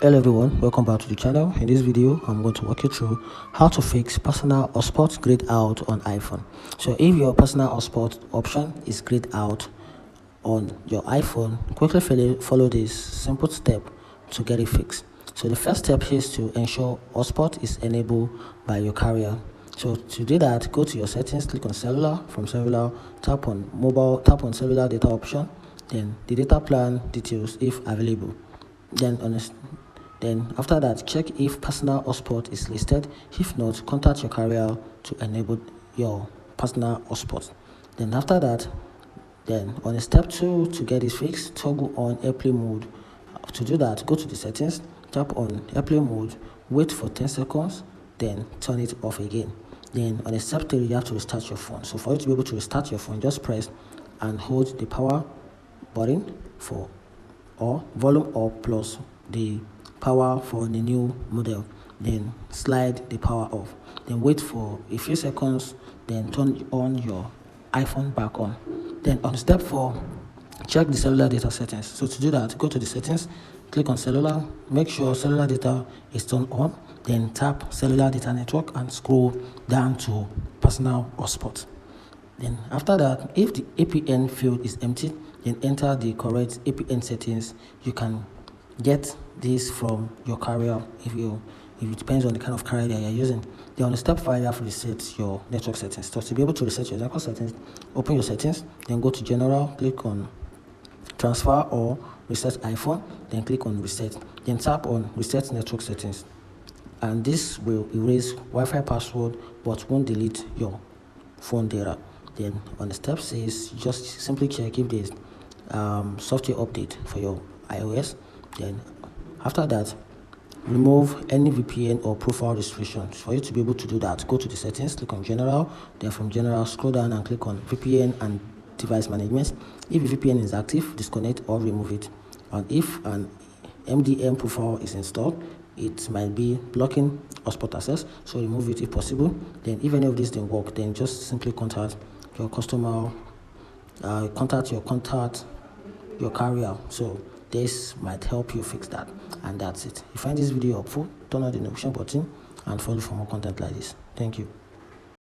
Hello everyone, welcome back to the channel. In this video I'm going to walk you through how to fix personal hotspot grayed out on iPhone. So if your personal hotspot option is grayed out on your iPhone, quickly follow this simple step to get it fixed. So the first step is to ensure hotspot is enabled by your carrier. So to do that, go to your settings, click on cellular. From cellular, tap on mobile, tap on cellular data option, then the data plan details if available. Then after that, check if personal hotspot is listed. If not, contact your carrier to enable your personal hotspot. Then after that, on step 2 to get it fixed, toggle on airplane mode. To do that, go to the settings, tap on airplane mode, wait for 10 seconds, then turn it off again. Then on step 3, you have to restart your phone. So for you to be able to restart your phone, just press and hold the power button or volume up plus the power for the new model, then slide the power off, then wait for a few seconds, then turn on your iPhone back on. Then on step 4, check the cellular data settings. So to do that, go to the settings, click on cellular, make sure cellular data is turned on, then tap cellular data network and scroll down to personal hotspot. Then after that, if the APN field is empty, then enter the correct APN settings. You can get this from your carrier if it depends on the kind of carrier that you're using. Then on step 5, you have to reset your network settings. So to be able to reset your network settings, open your settings, then go to general, click on transfer or reset iPhone, then click on reset, then tap on reset network settings, and this will erase Wi-Fi password but won't delete your phone data. Then on step 6, just simply check if there's software update for your iOS. Then after that, remove any VPN or profile restrictions. For you to be able to do that, go to the settings, click on general, then from general scroll down and click on VPN and device management. If the VPN is active, disconnect or remove it. And if an MDM profile is installed, it might be blocking hotspot access, so remove it if possible. Then if any of these didn't work, then just simply contact your customer, your carrier. So this might help you fix that, and that's it. If you find this video helpful, turn on the notification button and follow for more content like this. Thank you.